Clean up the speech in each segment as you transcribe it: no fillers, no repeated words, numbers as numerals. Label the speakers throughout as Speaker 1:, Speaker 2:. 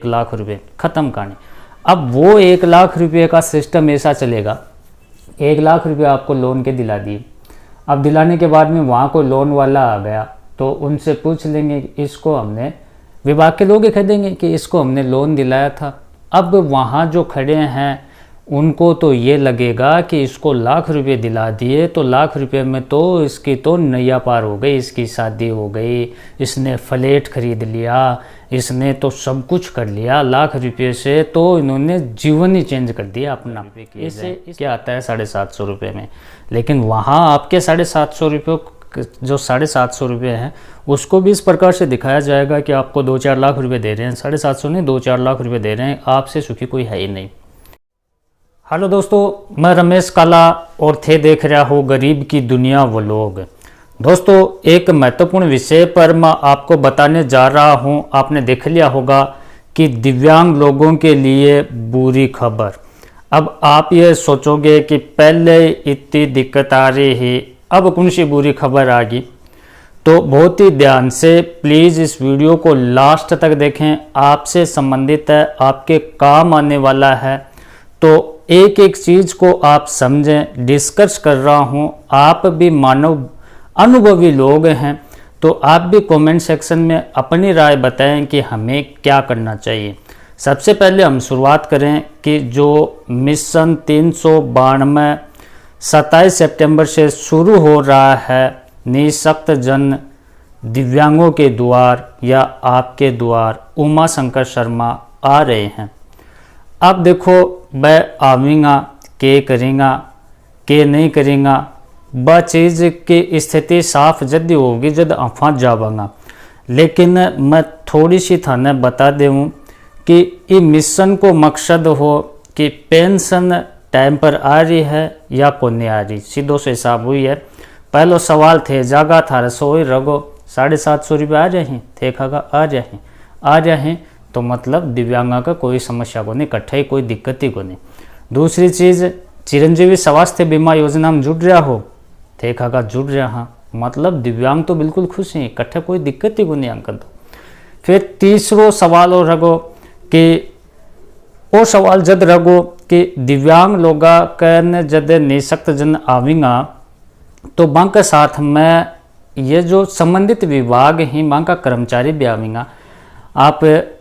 Speaker 1: 1,00,000 रुपये, ख़त्म कहानी। अब वो 1,00,000 रुपये का सिस्टम ऐसा चलेगा, 1,00,000 रुपये आपको लोन के दिला दिए। अब दिलाने के बाद में वहाँ कोई लोन वाला आ गया तो उनसे पूछ लेंगे कि इसको हमने, विभाग के लोग कह देंगे कि इसको हमने लोन दिलाया था। अब वहाँ जो खड़े हैं उनको तो ये लगेगा कि इसको 1,00,000 रुपये दिला दिए तो 1,00,000 रुपये में तो इसकी तो नैया पार हो गई, इसकी शादी हो गई, इसने फ्लैट खरीद लिया, इसने तो सब कुछ कर लिया, 1,00,000 रुपये से तो इन्होंने जीवन ही चेंज कर दिया अपना। इससे क्या आता है 750 रुपये में, लेकिन वहाँ आपके 750 रुपये, जो 750 रुपये हैं उसको भी इस प्रकार से दिखाया जाएगा कि आपको 2-4 लाख रुपये दे रहे हैं, 750 नहीं 2-4 लाख रुपये दे रहे हैं, आपसे सुखी कोई है ही नहीं। हेलो दोस्तों, मैं रमेश काला और थे देख रहा हो गरीब की दुनिया वो लोग। दोस्तों, एक महत्वपूर्ण विषय पर मैं आपको बताने जा रहा हूं। आपने देख लिया होगा कि दिव्यांग लोगों के लिए बुरी खबर। अब आप ये सोचोगे कि पहले इतनी दिक्कत आ रही है, अब कौन सी बुरी खबर आ गई। तो बहुत ही ध्यान से प्लीज़ इस वीडियो को लास्ट तक देखें, आपसे संबंधित है, आपके काम आने वाला है। तो एक एक चीज़ को आप समझें, डिस्कस कर रहा हूँ, आप भी मानव अनुभवी लोग हैं तो आप भी कमेंट सेक्शन में अपनी राय बताएं कि हमें क्या करना चाहिए। सबसे पहले हम शुरुआत करें कि जो मिशन 392 27 सितंबर से शुरू हो रहा है, निःशक्त जन दिव्यांगों के द्वार या आपके द्वार, उमा शंकर शर्मा आ रहे हैं। अब देखो, मैं आऊँगा के करेंगा के नहीं करेंगा, वह चीज़ की स्थिति साफ जद होगी जद अफवाह जावांगा। लेकिन मैं थोड़ी सी थाने बता दूँ कि इस मिशन को मकसद हो कि पेंशन टाइम पर आ रही है या को नहीं आ रही, सीधो से हिसाब हुई है। पहलो सवाल थे जागा था रसोई रगो 750 रुपये आ रहे हैं, थे खागा आ रहे हैं तो मतलब दिव्यांगा का कोई समस्या को नहीं, इकट्ठे ही कोई दिक्कत ही को नहीं। दूसरी चीज़, चिरंजीवी स्वास्थ्य बीमा योजना में जुड़ रहा हो, थे खागा जुड़ रहा, मतलब दिव्यांग तो बिल्कुल खुश हैं, इकट्ठे कोई दिक्कत ही को नहीं अंकल। तो फिर तीसरो सवाल और रगो कि वो सवाल जद रगो कि दिव्यांग लोगा कन जद निःशक्त जन आवेंगा तो बैंक के साथ में ये जो संबंधित विभाग हैं बैंक का कर्मचारी भी आवेंगा। आप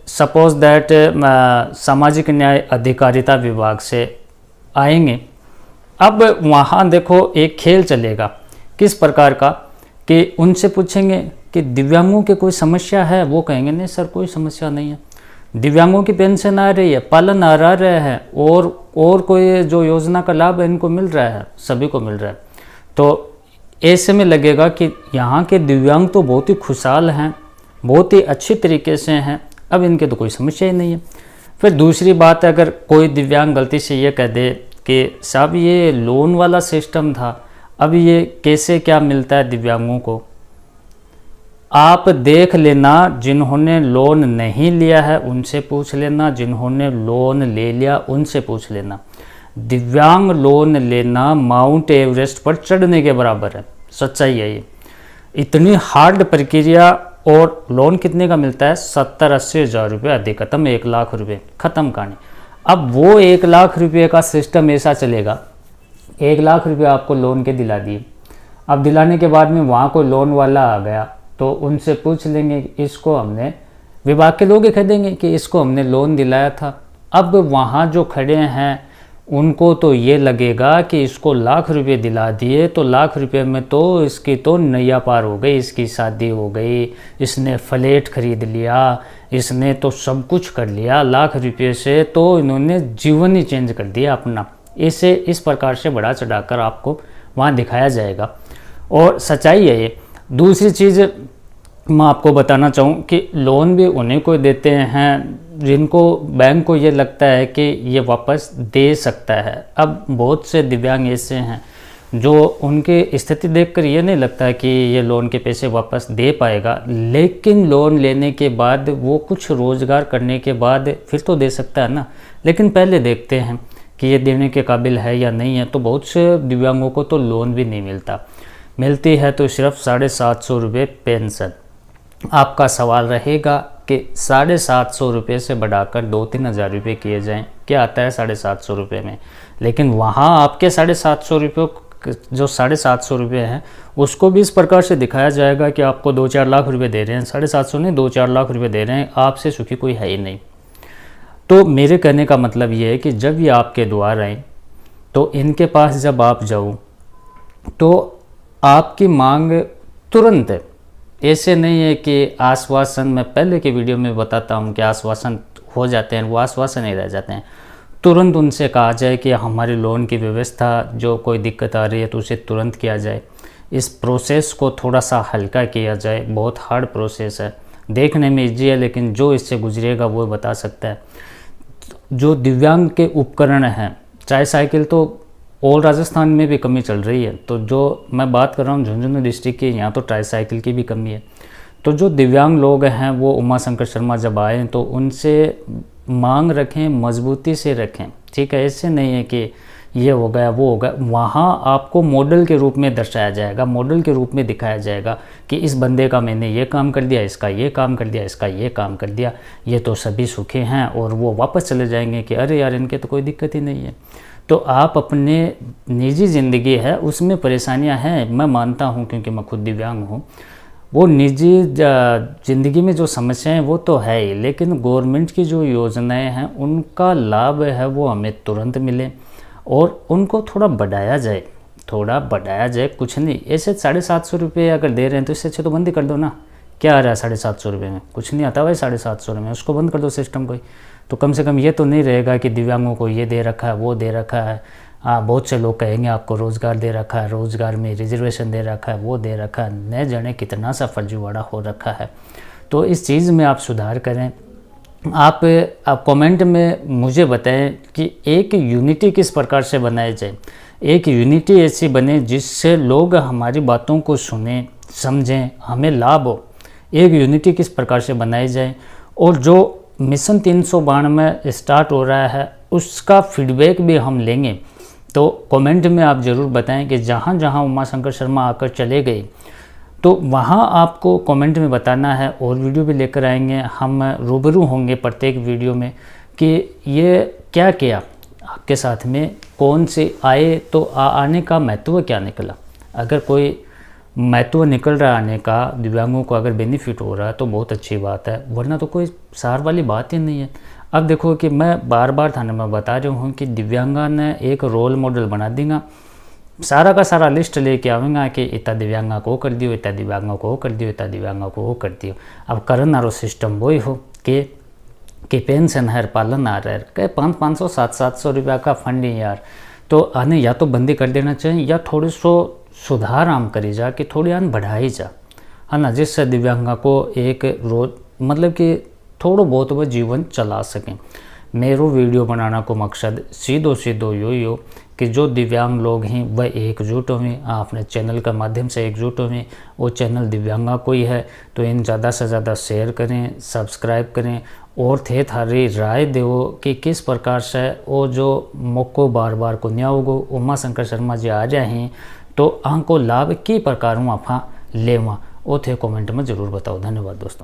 Speaker 1: सपोज दैट सामाजिक न्याय अधिकारिता विभाग से आएंगे। अब वहाँ देखो एक खेल चलेगा, किस प्रकार का कि उनसे पूछेंगे कि दिव्यांगों की कोई समस्या है, वो कहेंगे नहीं सर कोई समस्या नहीं है, दिव्यांगों की पेंशन आ रही है, पालन आ रहा है और कोई जो योजना का लाभ है इनको मिल रहा है, सभी को मिल रहा है। तो ऐसे में लगेगा कि यहाँ के दिव्यांग तो बहुत ही खुशहाल हैं, बहुत ही अच्छी तरीके से हैं, अब इनके तो कोई समस्या ही नहीं है। फिर दूसरी बात है, अगर कोई दिव्यांग गलती से ये कह दे कि साहब ये लोन वाला सिस्टम था, अब ये कैसे क्या मिलता है दिव्यांगों को, आप देख लेना, जिन्होंने लोन नहीं लिया है उनसे पूछ लेना, जिन्होंने लोन ले लिया उनसे पूछ लेना। दिव्यांग लोन लेना माउंट एवरेस्ट पर चढ़ने के बराबर है, सच्चाई है ये। इतनी हार्ड प्रक्रिया, और लोन कितने का मिलता है 70-80 हज़ार रुपये, अधिकतम 1,00,000 रुपये, ख़त्म कहानी। अब वो 1,00,000 रुपये का सिस्टम ऐसा चलेगा, 1,00,000 रुपये आपको लोन के दिला दिए। अब दिलाने के बाद में वहाँ कोई लोन वाला आ गया तो उनसे पूछ लेंगे इसको हमने, विभाग के लोग कह देंगे कि इसको हमने लोन दिलाया था। अब वहाँ जो खड़े हैं उनको तो ये लगेगा कि इसको 1,00,000 रुपये दिला दिए तो 1,00,000 रुपये में तो इसकी तो नैया पार हो गई, इसकी शादी हो गई, इसने फ्लैट खरीद लिया, इसने तो सब कुछ कर लिया, 1,00,000 रुपये से तो इन्होंने जीवन ही चेंज कर दिया अपना। इसे इस प्रकार से बढ़ा चढ़ाकर आपको वहाँ दिखाया जाएगा और सच्चाई है ये। दूसरी चीज़ मैं आपको बताना चाहूँ कि लोन भी उन्हीं को देते हैं जिनको बैंक को ये लगता है कि ये वापस दे सकता है। अब बहुत से दिव्यांग ऐसे हैं जो उनकी स्थिति देखकर ये नहीं लगता कि ये लोन के पैसे वापस दे पाएगा, लेकिन लोन लेने के बाद वो कुछ रोज़गार करने के बाद फिर तो दे सकता है ना, लेकिन पहले देखते हैं कि ये देने के काबिल है या नहीं है। तो बहुत से दिव्यांगों को तो लोन भी नहीं मिलता, मिलती है तो सिर्फ 750 रुपये पेंशन। आपका सवाल रहेगा आपके 750 रुपये से बढ़ाकर 2-3 हज़ार रुपये किए जाएँ, क्या आता है 750 रुपये में। लेकिन वहाँ आपके 750 रुपये, जो 750 रुपये हैं, उसको भी इस प्रकार से दिखाया जाएगा कि आपको 2-4 लाख रुपए दे रहे हैं। 750 नहीं, 2-4 लाख रुपए दे रहे हैं, आपसे सुखी कोई है ही नहीं। तो मेरे कहने का मतलब ये है कि जब ये आपके द्वार आए तो इनके पास जब आप जाओ तो आपकी मांग तुरंत है। ऐसे नहीं है कि आश्वासन, मैं पहले के वीडियो में बताता हूँ कि आश्वासन हो जाते हैं, वो आश्वासन ही रह जाते हैं। तुरंत उनसे कहा जाए कि हमारी लोन की व्यवस्था, जो कोई दिक्कत आ रही है तो उसे तुरंत किया जाए। इस प्रोसेस को थोड़ा सा हल्का किया जाए। बहुत हार्ड प्रोसेस है, देखने में ईजी है, लेकिन जो इससे गुजरेगा वो बता सकता है। जो दिव्यांग के उपकरण हैं, ट्राईसाइकिल तो ऑल राजस्थान में भी कमी चल रही है। तो जो मैं बात कर रहा हूँ झुंझुनू डिस्ट्रिक्ट की, यहाँ तो ट्राईसाइकिल की भी कमी है। तो जो दिव्यांग लोग हैं वो उमा शंकर शर्मा जब आए तो उनसे मांग रखें, मजबूती से रखें, ठीक है। ऐसे नहीं है कि ये हो गया वो हो गया। वहाँ आपको मॉडल के रूप में दर्शाया जाएगा, मॉडल के रूप में दिखाया जाएगा कि इस बंदे का मैंने ये काम कर दिया, इसका ये काम कर दिया, इसका ये काम कर दिया, ये तो सभी सुखी हैं। और वो वापस चले जाएंगे कि अरे यार इनके तो कोई दिक्कत ही नहीं है। तो आप अपने निजी ज़िंदगी है उसमें परेशानियां हैं, मैं मानता हूं, क्योंकि मैं खुद दिव्यांग हूं। वो निजी ज़िंदगी में जो समस्याएं वो तो है ही, लेकिन गवर्नमेंट की जो योजनाएं हैं उनका लाभ है वो हमें तुरंत मिले और उनको थोड़ा बढ़ाया जाए, थोड़ा बढ़ाया जाए। कुछ नहीं, ऐसे 750 रुपये अगर दे रहे हैं तो इससे अच्छे तो बंद ही कर दो ना। क्या आ रहा है 750 रुपये में? कुछ नहीं आता भाई 750 रुपये में, उसको बंद कर दो सिस्टम को। तो कम से कम ये तो नहीं रहेगा कि दिव्यांगों को ये दे रखा है, वो दे रखा है। बहुत से लोग कहेंगे आपको रोज़गार दे रखा है, रोज़गार में रिजर्वेशन दे रखा है, वो दे रखा है, न जाने कितना सा फर्जीवाड़ा हो रखा है। तो इस चीज़ में आप सुधार करें। आप कमेंट में मुझे बताएं कि एक यूनिटी किस प्रकार से बनाई जाए। एक यूनिटी ऐसी बने जिससे लोग हमारी बातों को सुने, समझें, हमें लाभ हो। एक यूनिटी किस प्रकार से बनाई जाए। और जो मिशन 392 स्टार्ट हो रहा है उसका फीडबैक भी हम लेंगे। तो कमेंट में आप ज़रूर बताएं कि जहाँ जहाँ उमा शंकर शर्मा आकर चले गए तो वहाँ आपको कमेंट में बताना है, और वीडियो भी लेकर आएंगे। हम रूबरू होंगे प्रत्येक वीडियो में कि ये क्या किया आपके साथ में, कौन से आए, तो आने का महत्व क्या निकला। अगर कोई महत्व निकल रहा आने का, दिव्यांगों को अगर बेनिफिट हो रहा है तो बहुत अच्छी बात है, वरना तो कोई सार वाली बात ही नहीं है। अब देखो कि मैं बार बार थाने में बता रहा हूँ कि दिव्यांगा ने एक रोल मॉडल बना देगा, सारा का सारा लिस्ट लेके आऊँगा कि इतना दिव्यांगा को कर दियो, इतना दिव्यांगा को कर दियो, इतना दिव्यांगा को कर दियो। अब करन आरो सिस्टम वही हो कि पेंशन है, पालन आ रहा है, कहे 500 700 रुपया का फंड ही यार। तो आने या तो बंदी कर देना चाहिए या थोड़े सो सुधार आम करी जा कि थोड़ी आन बढ़ाई जा, है ना, जिससे दिव्यांगा को एक रोज मतलब कि थोड़ा बहुत वह जीवन चला सकें। मेरो वीडियो बनाना को मकसद सीधो सीधो यही हो कि जो दिव्यांग लोग हैं वह एकजुट हों, अपने चैनल के माध्यम से एकजुट हों। वो चैनल दिव्यांगा को ही है, तो इन ज़्यादा से ज़्यादा शेयर करें, सब्सक्राइब करें और थे थारी राय दो कि किस प्रकार से वो जो मौको बार बार को न्या होगो उमा शंकर शर्मा जी आ जाए हैं तो आंको लाभ की प्रकार आपा लेवा, वो थे कमेंट में ज़रूर बताओ। धन्यवाद दोस्तों।